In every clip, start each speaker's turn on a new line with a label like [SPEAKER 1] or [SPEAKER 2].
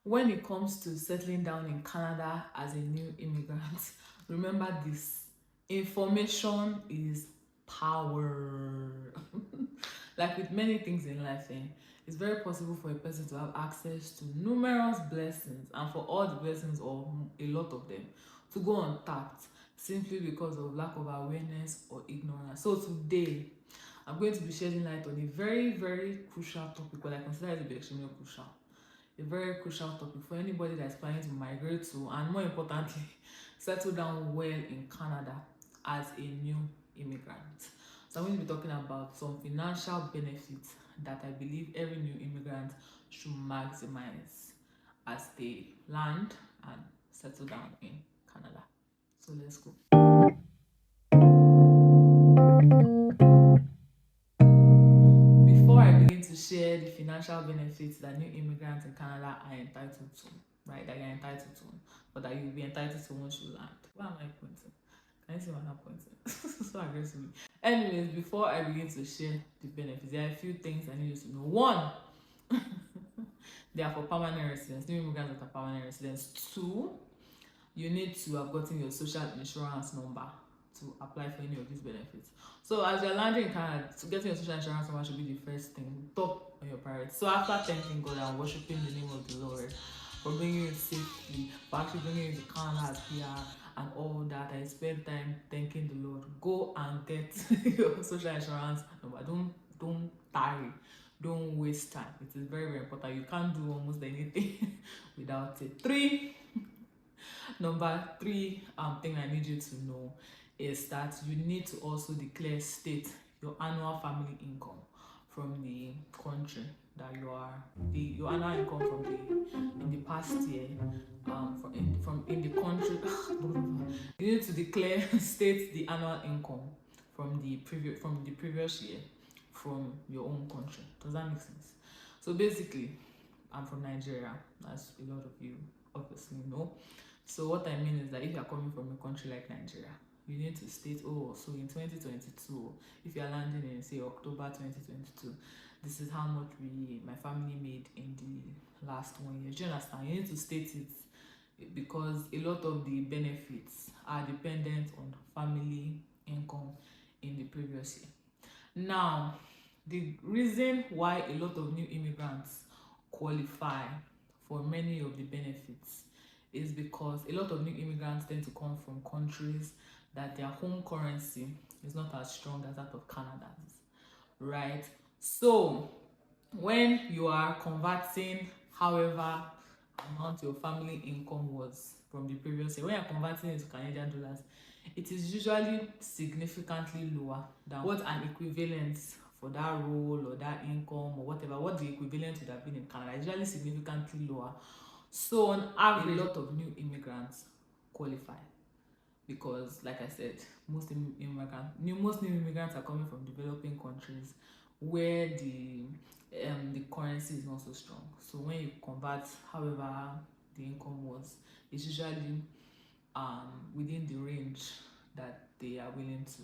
[SPEAKER 1] When it comes to settling down in Canada as a new immigrant, remember this: information is power. Like with many things in life, it's very possible for a person to have access to numerous blessings, and for all the blessings, or a lot of them, to go untapped simply because of lack of awareness or ignorance. So today, I'm going to be shedding light on a very, very crucial topic, but I consider it to be extremely crucial. A very crucial topic for anybody that's planning to migrate to, and more importantly, settle down well in Canada as a new immigrant. So I'm going to be talking about some financial benefits that I believe every new immigrant should maximize as they land and settle down in Canada. So let's go. Before I begin to share the financial benefits that new immigrants in Canada are entitled to, right, that you're entitled to, but that you'll be entitled to once you land. Why am I pointing? Can you see why I'm pointing? So aggressive. Anyways, before I begin to share the benefits, there are a few things I need you to know. One, they are for permanent residents, new immigrants that are permanent residents. Two, you need to have gotten your social insurance number to apply for any of these benefits. So as you're landing in Canada, getting your social insurance number should be the first thing, top on your priority. So after thanking God and worshiping the name of the Lord for bringing you safely, for actually bringing you to Canada as PR and all that, I spend time thanking the Lord. Go and get your social insurance number. Don't tarry. Don't waste time. It is very, very important. You can't do almost anything without it. Number three thing I need you to know is that you need to also declare state your annual family income from the country that you are, your annual income from in the past year, from in the country. You need to declare state the annual income from the previous year from your own country. Does that make sense? So basically, I'm from Nigeria, as a lot of you obviously know. So what I mean is that if you're coming from a country like Nigeria, you need to state, oh, so in 2022, if you're landing in, say, October 2022, this is how much my family made in the last 1 year. Do you understand? You need to state it because a lot of the benefits are dependent on family income in the previous year. Now, the reason why a lot of new immigrants qualify for many of the benefits is because a lot of new immigrants tend to come from countries that their home currency is not as strong as that of Canada's, right? So when you are converting however amount your family income was from the previous year, when you're converting into Canadian dollars, it is usually significantly lower than what an equivalent for that role or that income or whatever, what the equivalent would have been in Canada, is usually significantly lower. So on average, a lot of new immigrants qualify because, like I said, most new immigrants are coming from developing countries where the currency is not so strong. So when you convert, however the income was, it's usually within the range that they are willing to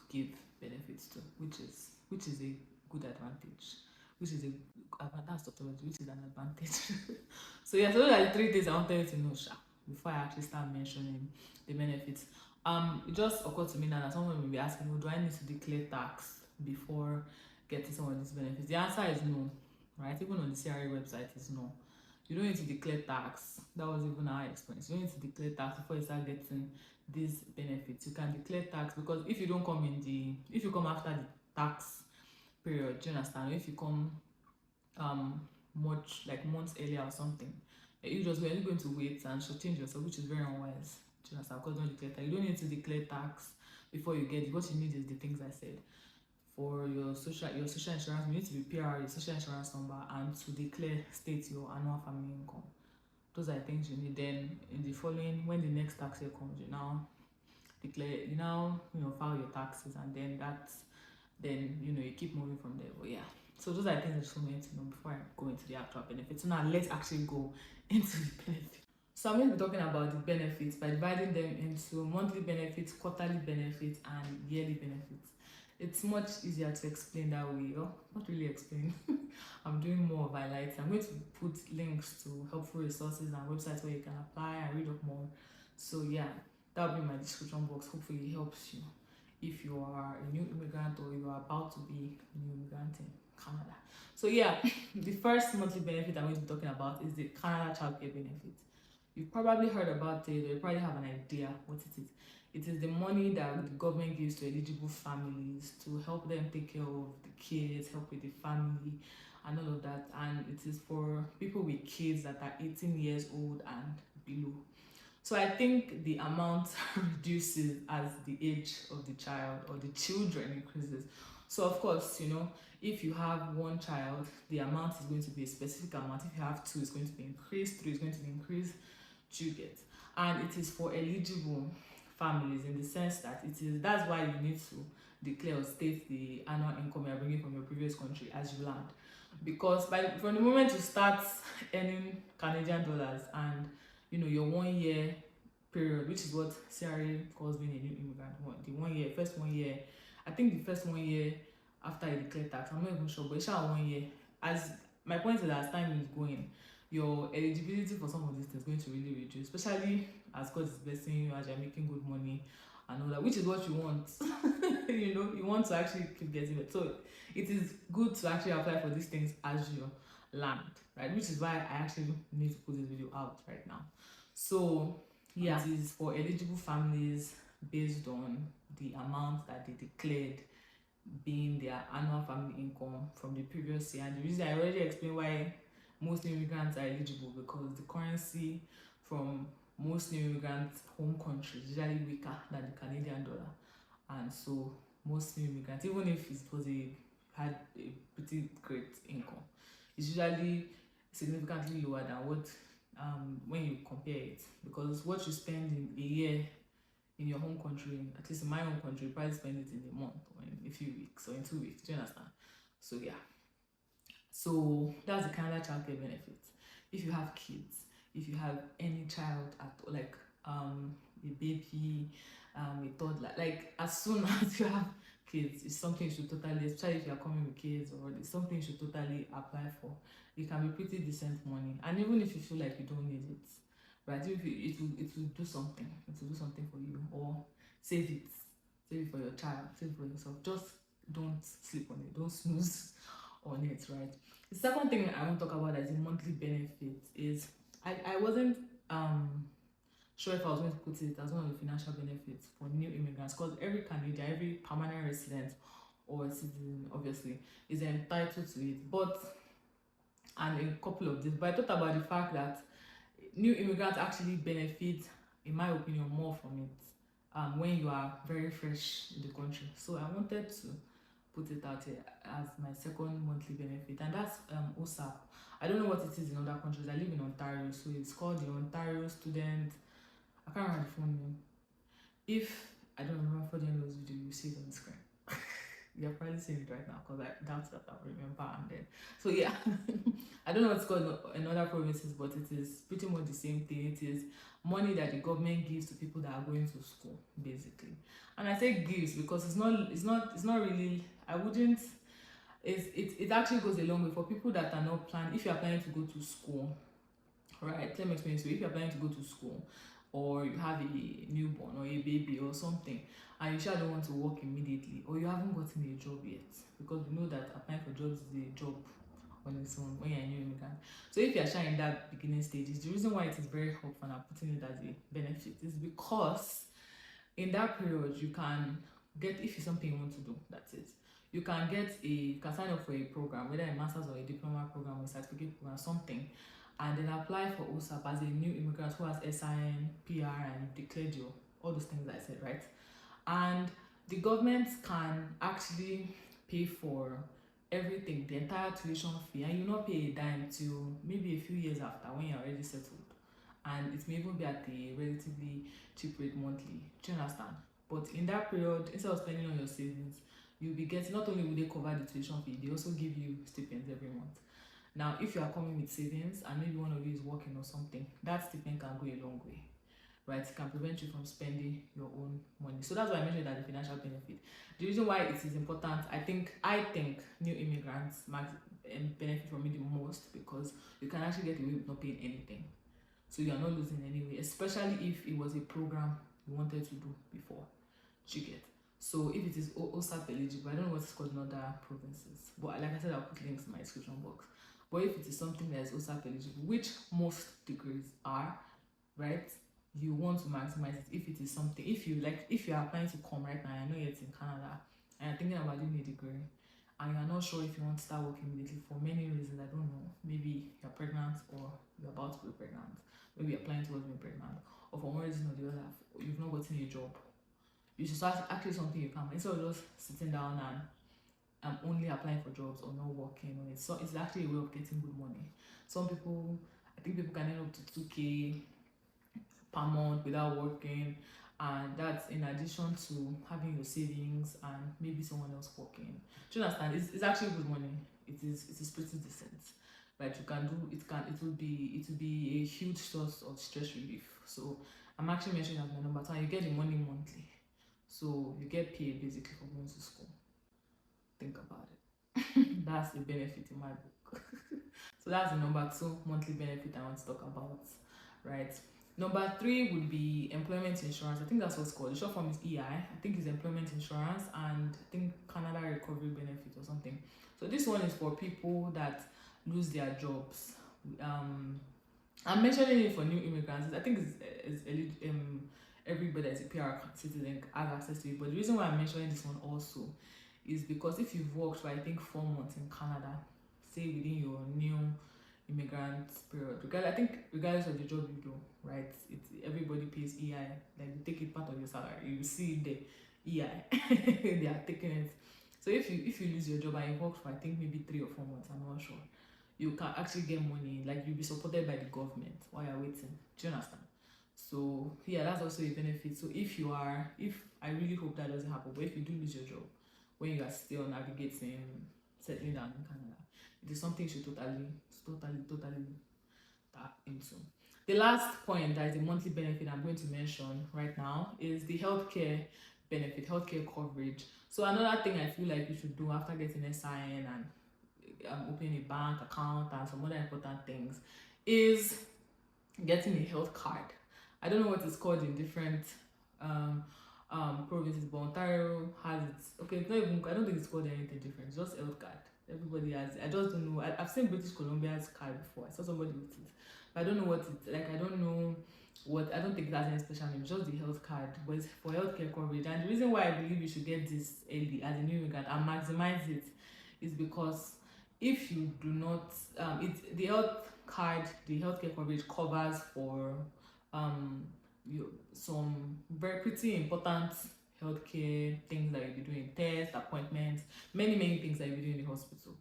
[SPEAKER 1] give benefits to, which is a good advantage. Which is an advantage. So yeah, so those are the three things I wanted you to know, before I actually start mentioning the benefits. It just occurred to me now that someone will be asking, well, do I need to declare tax before getting some of these benefits? The answer is no, right? Even on the CRA website is no. You don't need to declare tax. That was even our experience. You don't need to declare tax before you start getting these benefits. You can declare tax because if you come after the tax period, do you understand? If you come much like months earlier or something, we're only going to wait and shortchange yourself, which is very unwise. Do you understand? Because don't declare tax. You don't need to declare tax before you get it. What you need is the things I said. For your social insurance, you need to be PR, your social insurance number, and to declare state your annual family income. Those are the things you need. Then in the following, when the next tax year comes, you now declare, file your taxes, and then you keep moving from there. But yeah, so those are the things I just wanted to know before I go into the actual benefits. So now let's actually go into the benefits. So I'm going to be talking about the benefits by dividing them into monthly benefits, quarterly benefits, and yearly benefits. it's much easier to explain that way. Oh, not really explain. I'm doing more of highlights. I'm going to put links to helpful resources and websites where you can apply and read up more. So yeah, that'll be my description box. Hopefully it helps you if you are a new immigrant or you are about to be a new immigrant in Canada. So yeah, the first monthly benefit I'm going to be talking about is the Canada Childcare Benefit. You've probably heard about it, or you probably have an idea what it is. It is the money that the government gives to eligible families to help them take care of the kids, help with the family, and all of that. And it is for people with kids that are 18 years old and below. So I think the amount reduces as the age of the child or the children increases. So of course, you know, if you have one child, the amount is going to be a specific amount. If you have two, it's going to be increased. Three is going to be increased. You get, and it is for eligible families in the sense that that's why you need to declare or state the annual income you're bringing from your previous country as you land, because from the moment you start earning Canadian dollars and you know your 1 year period, which is what CRA calls being a new immigrant, first 1 year, I think the first 1 year after you declare tax, I'm not even sure, but it's 1 year. As my point is, as time is going, your eligibility for some of these things is going to really reduce, especially as God is blessing you, as you're making good money and all that, which is what you want. You know, you want to actually keep getting it. So it is good to actually apply for these things as you land, right? Which is why I actually need to put this video out right now. So yeah, it is for eligible families based on the amount that they declared being their annual family income from the previous year. And the reason I already explained why most new immigrants are eligible, because the currency from most new immigrants' home countries is usually weaker than the Canadian dollar, and so most new immigrants, even if it was had a pretty great income, it's usually significantly lower than what when you compare it, because what you spend in a year in your home country, at least in my home country, you probably spend it in a month or in a few weeks or in 2 weeks. Do you understand? So yeah. So that's the Canada childcare benefit. If you have kids, if you have any child at like a baby, a toddler, like as soon as you have kids, it's something you should totally, especially if you are coming with kids, or it's something you should totally apply for. It can be pretty decent money, and even if you feel like you don't need it, right? It will do something. It will do something for you, or save it for your child, save it for yourself. Just don't sleep on it. Don't snooze on it, right? The second thing I want to talk about as a monthly benefit is I wasn't sure if I was going to put it as one of the financial benefits for new immigrants, because every Canadian, every permanent resident or citizen obviously is entitled to it, but and a couple of this, but I thought about the fact that new immigrants actually benefit, in my opinion, more from it when you are very fresh in the country. So I wanted to put it out here as my second monthly benefit, and that's OSAP. I don't know what it is in other countries. I live in Ontario, so it's called the Ontario Student, I can't remember the full name. If I don't remember for the end of this video, you see it on the screen. You're probably seeing it right now, because I doubt that I'll remember. And then so yeah, I don't know what's called in other provinces, but it is pretty much the same thing. It is money that the government gives to people that are going to school, basically. And I say gives because it's not really, I wouldn't, it actually goes a long way for people that are not planning. If you are planning to go to school, right, let me explain to you. If you're planning to go to school, or you have a newborn or a baby or something, and you sure don't want to work immediately, or you haven't gotten a job yet, because we know that applying for jobs is a job on its own when you're a new immigrant. So if you're shy in that beginning stages, the reason why it is very helpful and I'm putting it as a benefit is because in that period you can get, if it's something you want to do, that's it. You can sign up for a program, whether a master's or a diploma program or a certificate program, something, and then apply for OSAP as a new immigrant who has SIN, PR, and declared all those things I said, right? And the government can actually pay for everything, the entire tuition fee, and you not pay a dime till maybe a few years after, when you're already settled. And it may even be at a relatively cheap rate monthly. Do you understand? But in that period, instead of spending on your savings, you'll be getting, not only will they cover the tuition fee, they also give you stipends every month. Now, if you are coming with savings and maybe one of you is working or something, that stipend can go a long way. right? It can prevent you from spending your own money. So that's why I mentioned that the financial benefit. The reason why it is important, I think new immigrants might benefit from it the most, because you can actually get away with not paying anything. So you are not losing anyway, especially if it was a program you wanted to do before. You get. So if it is OSAP eligible, I don't know what it's called in other provinces, but like I said, I'll put links in my description box. But if it is something that is OSAP eligible, which most degrees are, right? You want to maximize it. If it is something, if you are applying to come right now, I know it's in Canada, and you're thinking about doing a degree, and you're not sure if you want to start working immediately for many reasons, I don't know. Maybe you're pregnant, or you're about to be pregnant. Maybe you're applying towards being pregnant, or for one reason or the other, you've not gotten a job. You should start actually something you can, instead of just sitting down and only applying for jobs or not working. So it's actually a way of getting good money. Some people, I think people can earn up to 2K per month without working, and that's in addition to having your savings and maybe someone else working. Do you understand? It's actually good money. It is pretty decent. Right? You can do it. It will be a huge source of stress relief. So I'm actually mentioning as my number 2. You get the money monthly, so you get paid basically for going to school. Think about it. That's the benefit in my book. So that's the number 2 monthly benefit I want to talk about, right? Number 3 would be employment insurance. I think that's what's called. The short form is EI. I think it's employment insurance, and I think Canada Recovery Benefit or something. So this one is for people that lose their jobs. I'm mentioning it for new immigrants. I think it's everybody that's a PR citizen has access to it. But the reason why I'm mentioning this one also is because if you've worked for, I think, 4 months in Canada, say within your new immigrant period, I think regardless of the job you do, right, everybody pays EI. Like, they take it part of your salary. You see the EI. They are taking it. So if you lose your job and you worked for, I think, maybe 3 or 4 months, I'm not sure, you can actually get money. Like, you'll be supported by the government while you're waiting. Do you understand? So yeah, that's also a benefit. So if I really hope that doesn't happen, but if you do lose your job when you are still navigating, settling down in Canada, it is something you should totally tap into. The last point that is a monthly benefit I'm going to mention right now is the healthcare benefit, healthcare coverage. So another thing I feel like you should do after getting SIN and opening a bank account and some other important things is getting a health card. I don't know what it's called in different provinces, but Ontario has it. Okay, it's not even, I don't think it's called anything different. It's just health card. Everybody has it. I just don't know. I've seen British Columbia's card before. I saw somebody with it, but I don't know what it like. I don't know what. I don't think it has any special name. It's just the health card, but it's for healthcare coverage. And the reason why I believe you should get this early as a new immigrant and maximize it is because if you do not, the health card, the healthcare coverage covers for some very pretty important healthcare things that you'll be doing, tests, appointments, many things that you'll be doing in the hospital.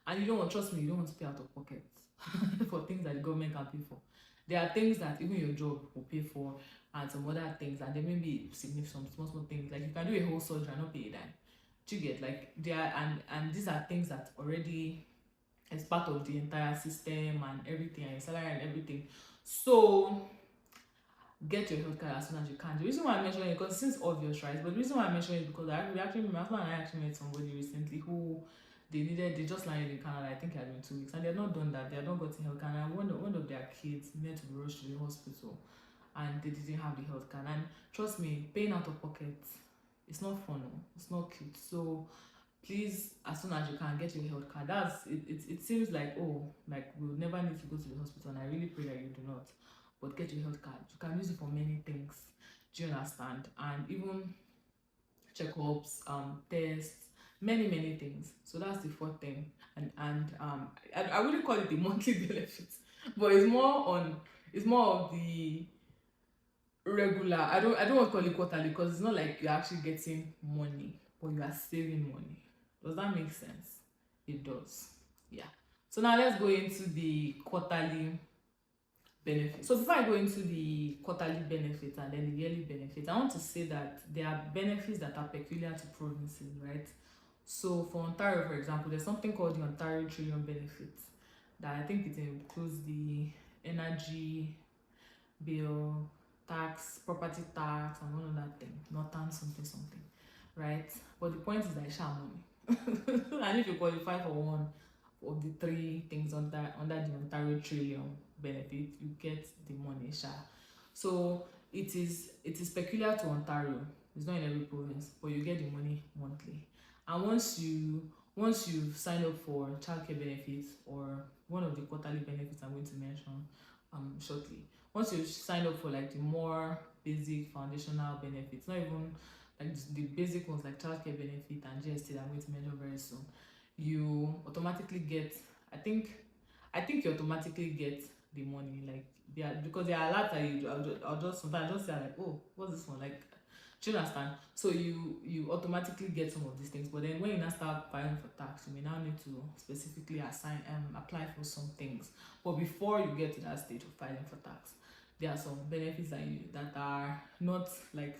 [SPEAKER 1] And you don't want, trust me, you don't want to pay out of pocket for things that the government can pay for. There are things that even your job will pay for, and some other things, and there may be significant small things. Like, you can do a whole surgery and not pay a dime. Do you get? Like, there, and these are things that already is part of the entire system and everything, and your salary and everything. So get your health card as soon as you can. The reason why I'm mentioning it, because it seems obvious, right? But the reason why I'm mentioning it is because my husband and I actually met somebody recently who they just landed in Canada. I think it had been 2 weeks, and they had not done that. They had not gotten health card, and one of their kids needed to be rushed to the hospital, and they didn't have the health card. And trust me, paying out of pocket, it's not fun. It's not cute. So please, as soon as you can, get your health card. It seems like, oh, like we'll never need to go to the hospital, and I really pray that you do not. But get your health card. You can use it for many things. Do you understand? And even checkups, tests, many things. So that's the 4th thing. And I wouldn't call it the monthly benefit, but it's more of the regular. I don't want to call it quarterly, because it's not like you're actually getting money, but you are saving money. Does that make sense? It does. Yeah. So now let's go into the quarterly benefits. So before I go into the quarterly benefits and then the yearly benefits, I want to say that there are benefits that are peculiar to provinces, right? So for Ontario, for example, there's something called the Ontario Trillium Benefit that I think it includes the energy bill, tax, property tax, and one other thing, northern something something, right? But the point is that it's share money, and if you qualify for one of the three things under the Ontario Trillium benefit, you get the money share. So it is peculiar to Ontario. It's not in every province, but you get the money monthly. And once you sign up for childcare benefits or one of the quarterly benefits I'm going to mention shortly, once you sign up for like the more basic foundational benefits, not even like the basic ones like childcare benefit and GST that I'm going to mention very soon, you automatically get, I think you automatically get the money, like they are, because they are alerts that I'll just sometimes just say like, oh, what's this one, like, do you understand? So you automatically get some of these things, but then when you now start filing for tax, you may now need to specifically apply for some things. But before you get to that stage of filing for tax, there are some benefits that are not like,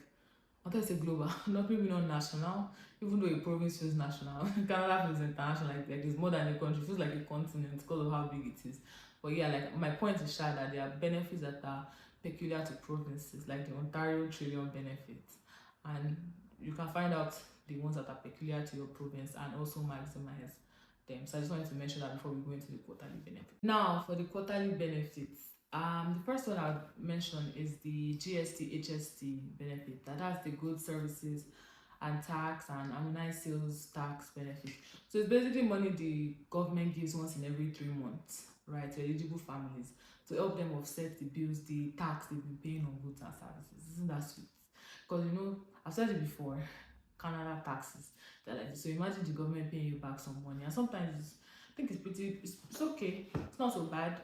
[SPEAKER 1] I thought it's a global, not maybe not national, even though a province feels national. Canada feels international, like it's more than a country, it feels like a continent because of how big it is. But yeah, like my point is sure that there are benefits that are peculiar to provinces, like the Ontario Trillium benefits. And you can find out the ones that are peculiar to your province and also maximize them. So I just wanted to mention that before we go into the quarterly benefit. Now for the quarterly benefits, the first one I'll mention is the GST HST benefit. That's the goods, services, and tax and harmonized sales tax benefit. So it's basically money the government gives once in every 3 months, right, to eligible families to help them offset the bills, the tax they've been paying on goods and services. Isn't that sweet? Because I've said it before, Canada taxes. They're like, so imagine the government paying you back some money, and sometimes I think it's okay. It's not so bad,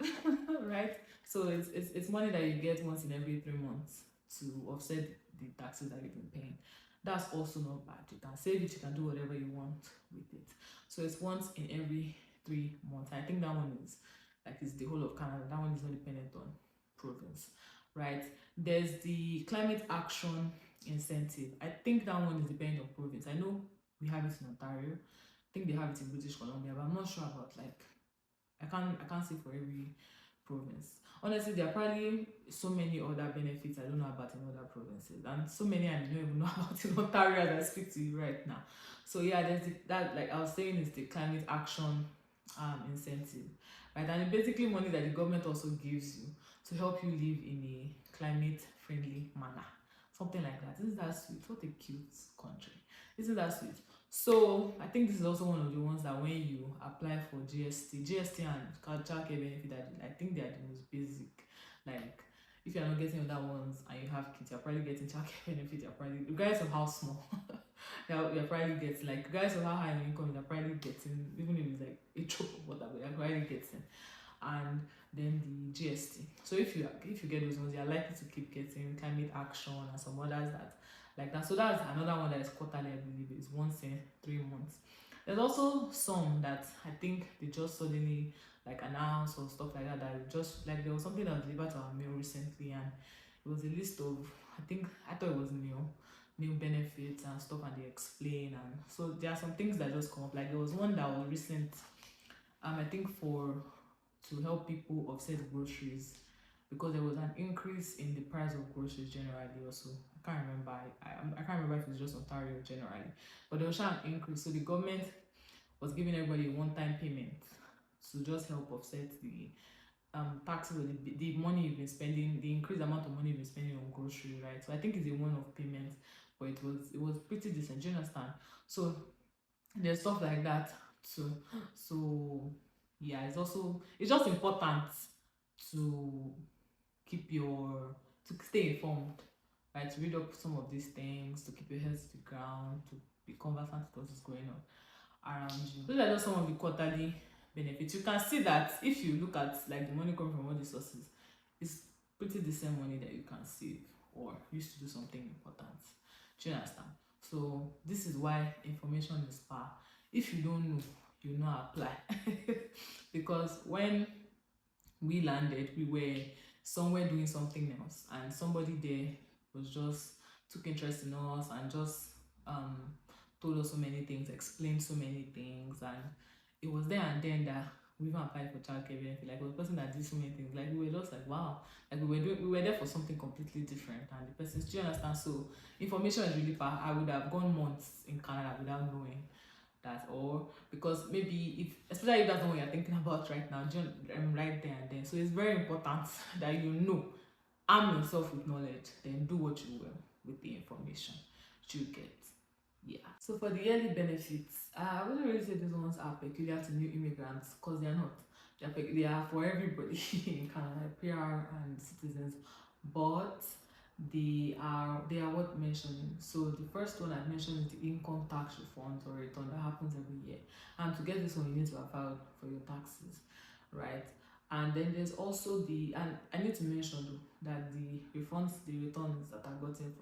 [SPEAKER 1] right? So it's money that you get once in every 3 months to offset the taxes that you've been paying. That's also not bad. You can save it, you can do whatever you want with it. So it's once in every 3 months. I think that one is like it's the whole of Canada. That one is not dependent on province, right? There's the climate action incentive. I think that one is dependent on province. I know we have it in Ontario. I think they have it in British Columbia, but I'm not sure about like I can't say for every province. Honestly, there are probably so many other benefits I don't know about in other provinces, and so many I don't even know about in Ontario as I speak to you right now. So yeah, there's that, like I was saying, is the climate action incentive, right? And it's basically money that the government also gives you to help you live in a climate friendly manner, something like that. Isn't that sweet? What a cute country! Isn't that sweet? So I think this is also one of the ones that when you apply for GST and childcare benefit, that I think they are the most basic. Like if you're not getting other ones and you have kids, you're probably getting childcare benefit. You're probably, regardless of how small, you're probably getting, like regardless of how high your income, you're probably getting, even if it's like a drop of water, but you're probably getting. And then the GST. So if you get those ones, you're likely to keep getting climate action and some others that like that. So that's another one that is quarterly, I believe, is once in 3 months. There's also some that I think they just suddenly like announce or stuff like that, that just like there was something that was delivered to our mail recently, and it was a list of, I thought it was new benefits and stuff, and they explain. And so there are some things that just come up. Like there was one that was recent, I think to help people offset groceries, because there was an increase in the price of groceries generally also. I can't remember. I can't remember if it's just Ontario generally, but there was an increase. So the government was giving everybody a one-time payment to just help offset the taxes or the money you've been spending, the increased amount of money you've been spending on grocery, right? So I think it's a one-off payment, but it was pretty decent. Do you understand? So there's stuff like that too. So yeah, it's just important to to stay informed, right? To read up some of these things, to keep your head to the ground, to be conversant with what is going on around you. Those are just some of the quarterly benefits. You can see that if you look at like the money coming from all these sources, it's pretty decent money that you can save or use to do something important. Do you understand? So this is why information is power. If you don't know, you know apply. Because when we landed, we were somewhere doing something else, and somebody there was just took interest in us and just told us so many things, explained so many things, and it was there and then that We even applied for childcare benefit. Like, it was a person that did so many things. Like, we were just like, wow. Like, we were there for something completely different. And the person, do you understand? So information is really far. I would have gone months in Canada without knowing that, or because maybe if, especially if that's not what you're thinking about right now, right there and then. So it's very important that you know, arm yourself with knowledge, then do what you will with the information you get. Yeah. So for the yearly benefits, I wouldn't really say these ones are peculiar to new immigrants, because they're not. They are for everybody in Canada, PR and citizens, but they are worth mentioning. So the first one I mentioned is the income tax refund or return that happens every year. And to get this one, you need to have filed for your taxes, right? And then there's also and I need to mention though, that the returns that are gotten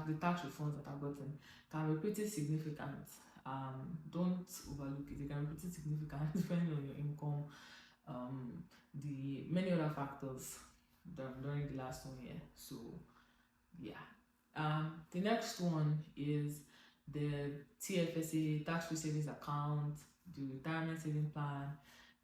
[SPEAKER 1] the tax refunds that are gotten can be pretty significant. Don't overlook it. They can be pretty significant depending on your income, the many other factors during the last 1 year. So yeah. The next one is the TFSA, tax-free savings account, the retirement saving plan,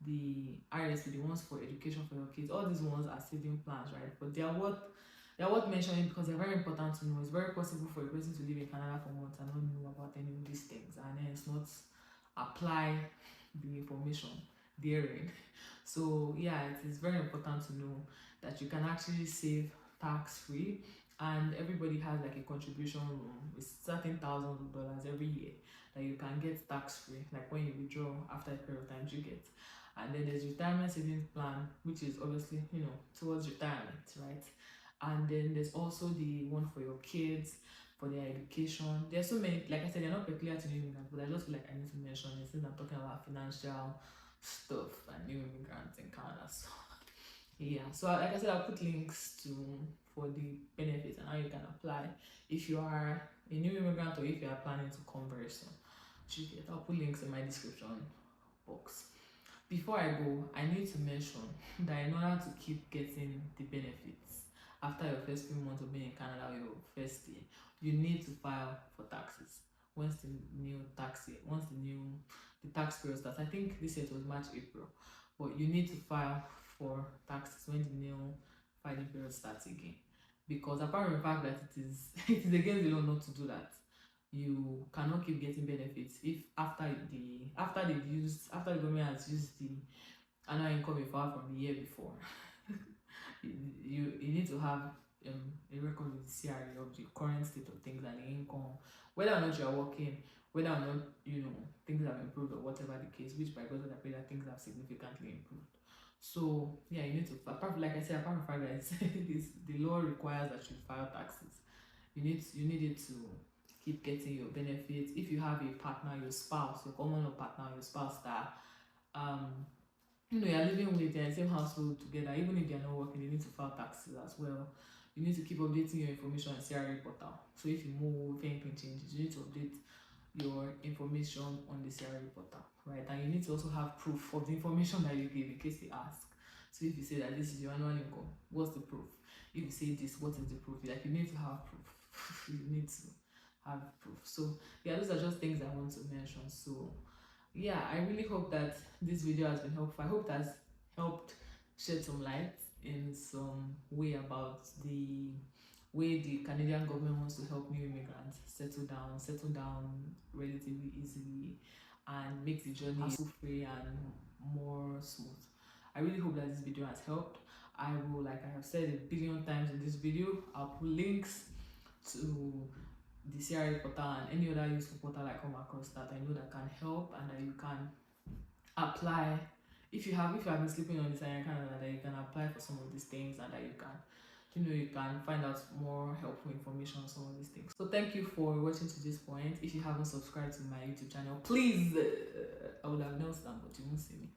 [SPEAKER 1] the RSP, the ones for education for your kids. All these ones are saving plans, right? But they are worth mentioning because they're very important to know. It's very possible for a person to live in Canada for months and not know about any of these things, and hence not apply the information therein. So yeah, it is very important to know that you can actually save tax-free, and everybody has like a contribution room with certain thousands of dollars every year that you can get tax-free, like when you withdraw after a period of time you get. And then there's retirement savings plan, which is obviously, towards retirement, right? And then there's also the one for your kids, for their education. There's so many, like I said, they're not peculiar to new immigrants, but I just feel like I need to mention it since I'm talking about financial stuff and new immigrants in Canada. So yeah, so like I said, I'll put links for the benefits and how you can apply if you are a new immigrant or if you are planning to come very soon. I'll put links in my description box. Before I go, I need to mention that in order to keep getting the benefits after your first few months of being in Canada or your first year, you need to file for taxes. Once the tax period starts, I think this year it was March, April, but you need to file for taxes when the new filing period starts again. Because apart from the fact that it is it is against the law not to do that, you cannot keep getting benefits if after the government has used the annual income you filed from the year before. you need to have a record with the CRA of the current state of things and the income, whether or not you are working, whether or not things have improved or whatever the case, which by God I pray that things have significantly improved. So yeah, you need to, apart from the fact that the law requires that you file taxes, you need it to keep getting your benefits. If you have a partner, your spouse, your common law partner, your spouse that you're living with, they're in the same household together, even if they're not working, they need to file taxes as well. You need to keep updating your information on CRA portal. So if you move, if anything changes, you need to update your information on the CRA portal, right? And you need to also have proof of the information that you give in case they ask. So if you say that this is your annual income, what's the proof? If you say this, what is the proof? Like, you need to have proof. You need to have proof. So yeah, those are just things I want to mention. So yeah, I really hope that this video has been helpful. I hope it has helped shed some light in some way about the way the Canadian government wants to help new immigrants settle down relatively easily and make the journey hassle-free and more smooth. I really hope that this video has helped. I will, like I have said a billion times in this video, I'll put links to the CRA portal and any other useful portal I come across that I know that can help and that you can apply. If you have been sleeping on this and in Canada, that you can apply for some of these things and that you can find out more helpful information on some of these things. So thank you for watching to this point. If you haven't subscribed to my YouTube channel, please, I would have announced that, but you won't see me.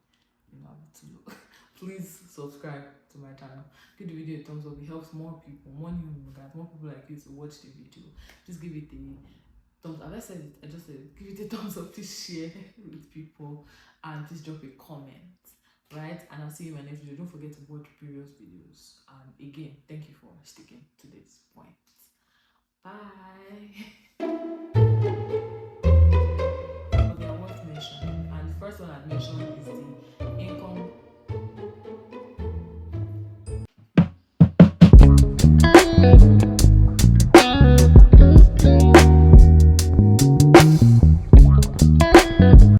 [SPEAKER 1] Please subscribe to my channel. Give the video a thumbs up. It helps more people, more new immigrants, more people like you to watch the video. Just give it a thumbs up. I just said give it a thumbs up. Please share with people and please drop a comment, right? And I'll see you in my next video. Don't forget to watch previous videos. And again, thank you for sticking to this point. Bye. But they are worth mentioning. And first one I mentioned is the income